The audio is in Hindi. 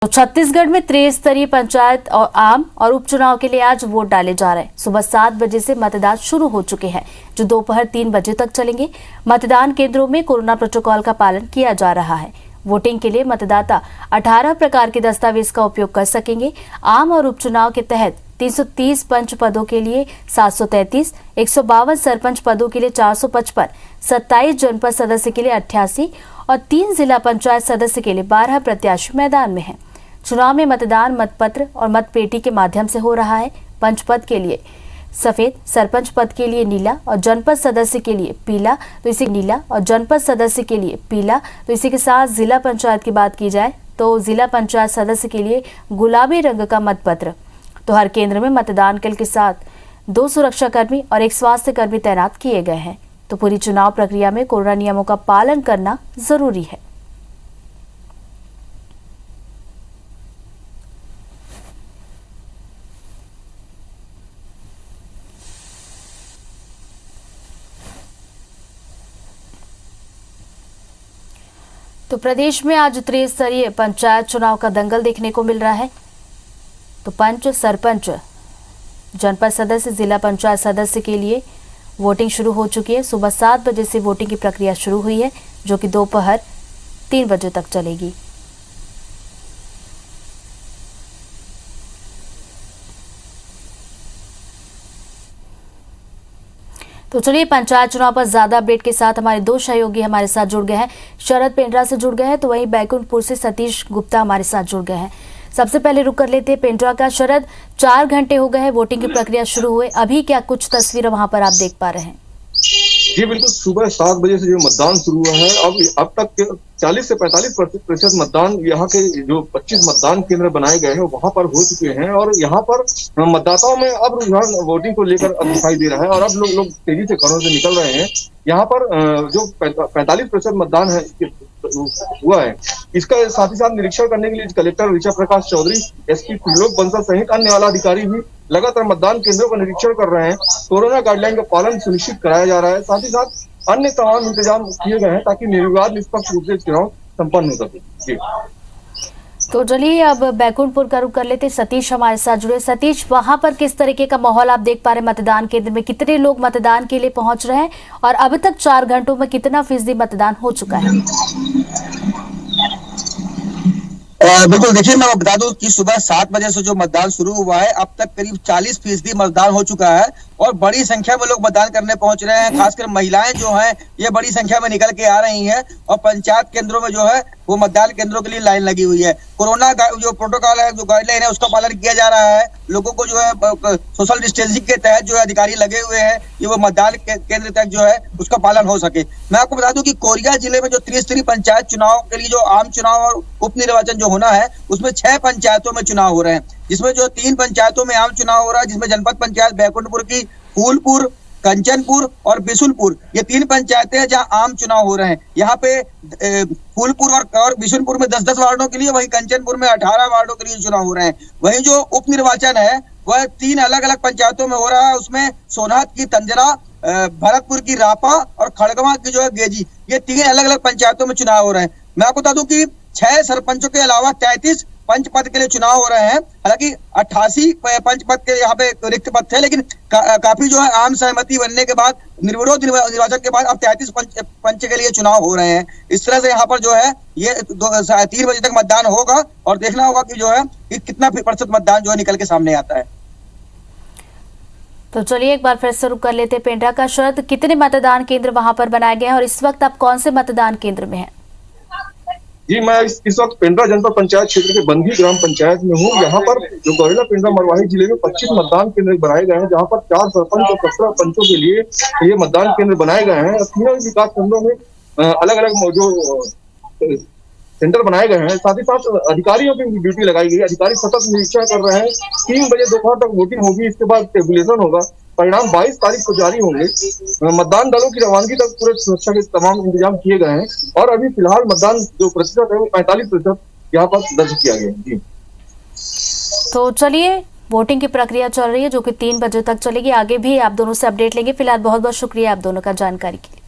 तो छत्तीसगढ़ में त्रिस्तरीय पंचायत और आम और उपचुनाव के लिए आज वोट डाले जा रहे हैं। सुबह 7 बजे से मतदान शुरू हो चुके हैं, जो दोपहर 3 बजे तक चलेंगे। मतदान केंद्रों में कोरोना प्रोटोकॉल का पालन किया जा रहा है। वोटिंग के लिए मतदाता 18 प्रकार के दस्तावेज का उपयोग कर सकेंगे। आम और उपचुनाव के तहत 330 पंच पदों के लिए 733, 152 सरपंच पदों के लिए 455, 27 जनपद सदस्य के लिए 88 और 3 जिला पंचायत सदस्य के लिए 12 प्रत्याशी मैदान में हैं। चुनाव में मतदान मतपत्र और मतपेटी के माध्यम से हो रहा है। पंच पद के लिए सफेद, सरपंच पद के लिए नीला और जनपद सदस्य के लिए पीला, तो इसी के साथ जिला पंचायत की बात की जाए तो जिला पंचायत सदस्य के लिए गुलाबी रंग का मतपत्र। तो हर केंद्र में मतदान कल के साथ 2 सुरक्षाकर्मी और 1 स्वास्थ्य कर्मी तैनात किए गए हैं। तो पूरी चुनाव प्रक्रिया में कोरोना नियमों का पालन करना जरूरी है। तो प्रदेश में आज त्रिस्तरीय पंचायत चुनाव का दंगल देखने को मिल रहा है। तो पंच, सरपंच, जनपद सदस्य, जिला पंचायत सदस्य के लिए वोटिंग शुरू हो चुकी है। सुबह 7 बजे से वोटिंग की प्रक्रिया शुरू हुई है, जो कि दोपहर 3 बजे तक चलेगी। तो चलिए पंचायत चुनाव पर ज्यादा अपडेट के साथ हमारे 2 सहयोगी हमारे साथ जुड़ गए हैं। शरद पेंड्रा से जुड़ गए हैं, तो वहीं बैकुंठपुर से सतीश गुप्ता हमारे साथ जुड़ गए हैं। सबसे पहले रुक कर लेते हैं पेंड्रा का। शरद, 4 घंटे हो गए हैं वोटिंग की प्रक्रिया शुरू हुए, अभी क्या कुछ तस्वीर वहां पर आप देख पा रहे हैं? जी बिल्कुल, सुबह 7 बजे से जो मतदान शुरू हुआ है, अब तक 40 से 45% मतदान यहाँ के जो 25 मतदान केंद्र बनाए गए हैं वहां पर हो चुके हैं। और यहाँ पर मतदाताओं में अब रुझान वोटिंग को लेकर अब दिखाई दे रहा है और अब लोग तेजी से घरों से निकल रहे हैं। यहाँ पर जो 45% मतदान है हुआ है, इसका साथ ही साथ निरीक्षण करने के लिए कलेक्टर ऋचा प्रकाश चौधरी, एसपी त्रिलोक बंसल सहित अन्य आला अधिकारी भी लगातार मतदान केंद्रों का निरीक्षण कर रहे हैं। कोरोना गाइडलाइन का पालन सुनिश्चित कराया जा रहा है। साथ ही साथ अन्य तमाम इंतजाम किए गए हैं ताकि निर्विवाद निष्पक्ष रूप से चुनाव संपन्न हो सके। जी तो चलिए अब बैकुंठपुर का रुख कर लेते। सतीश हमारे साथ जुड़े। सतीश, वहां पर किस तरीके का माहौल आप देख पा रहे हैं? मतदान केंद्र में कितने लोग मतदान के लिए पहुंच रहे हैं और अब तक 4 घंटों में कितना फीसदी मतदान हो चुका है? बिल्कुल, देखिए मैं बता दूं कि सुबह 7 बजे से जो मतदान शुरू हुआ है, अब तक करीब 40% मतदान हो चुका है और बड़ी संख्या में लोग मतदान करने पहुंच रहे हैं। खासकर महिलाएं जो हैं ये बड़ी संख्या में निकल के आ रही हैं और पंचायत केंद्रों में जो है वो मतदान केंद्रों के लिए लाइन लगी हुई है। कोरोना का जो प्रोटोकॉल है, जो गाइडलाइन है, उसका पालन किया जा रहा है। लोगों को जो है सोशल डिस्टेंसिंग के तहत जो है अधिकारी लगे हुए हैं कि वो मतदान केंद्र तक जो है उसका पालन हो सके। मैं आपको बता दूं कि कोरिया जिले में जो त्रिस्तरीय पंचायत चुनाव के लिए जो आम चुनाव और उप निर्वाचन जो होना है, उसमें 6 पंचायतों में चुनाव हो रहे हैं, जिसमें जो 3 पंचायतों में आम चुनाव हो रहा है, जिसमें जनपद पंचायत बैकुंठपुर की, फूलपुर, कंचनपुर और बिशुनपुर, ये 3 पंचायतें हैं जहां आम चुनाव हो रहे हैं। यहाँ पे फूलपुर और बिशुनपुर में 10-10 वार्डों के लिए, वहीं कंचनपुर में 18 वार्डों के लिए चुनाव हो रहे हैं। वहीं जो उप निर्वाचन है वह 3 अलग अलग पंचायतों में हो रहा है। उसमें सोनहत की तंजरा, भरतपुर की रापा और खड़गवा की जो है गेजी, ये 3 अलग अलग पंचायतों में चुनाव हो रहे हैं। मैं आपको बता दूं कि 6 सरपंचों के अलावा 33 पंच पद के लिए चुनाव हो रहे हैं। हालांकि 88 पंच पद के यहाँ पे रिक्त पद थे, लेकिन काफी जो है आम सहमति बनने के बाद, निर्विरोध निर्वाचन के बाद अब 33 पंच के लिए चुनाव हो रहे हैं। इस तरह से यहाँ पर जो है ये 3 बजे तक मतदान होगा और देखना होगा कि जो है कितना प्रतिशत मतदान जो है निकल के सामने आता है। तो चलिए एक बार फिर से रुक कर लेते हैं पेंड्रा का। शरद, कितने मतदान केंद्र वहां पर बनाए गए हैं और इस वक्त आप कौन से मतदान केंद्र में हैं? जी, मैं इस वक्त पेंड्रा जनपद पंचायत क्षेत्र के बंधी ग्राम पंचायत में हूँ। यहाँ पर जो गौरेला पेंड्रा मरवाही जिले में 25 मतदान केंद्र बनाए गए हैं, जहाँ पर 4 सरपंच और 17 पंचों के लिए ये मतदान केंद्र बनाए गए हैं। तीनों विकास खंडों में अलग अलग जो सेंटर बनाए गए हैं। साथ ही साथ अधिकारियों की ड्यूटी लगाई गई है। अधिकारी सतत निरीक्षण कर रहे हैं। 3 बजे दोपहर तक वोटिंग होगी, इसके बाद टेबुलेशन होगा। परिणाम 22 तारीख को जारी होंगे। मतदान दलों की रवानगी तक पूरे सुरक्षा के तमाम इंतजाम किए गए हैं और अभी फिलहाल मतदान जो प्रतिशत है वो 45% यहाँ पर दर्ज किया गया है। जी तो चलिए वोटिंग की प्रक्रिया चल रही है, जो कि 3 बजे तक चलेगी। आगे भी आप दोनों से अपडेट लेंगे। फिलहाल बहुत बहुत शुक्रिया आप दोनों का जानकारी के लिए।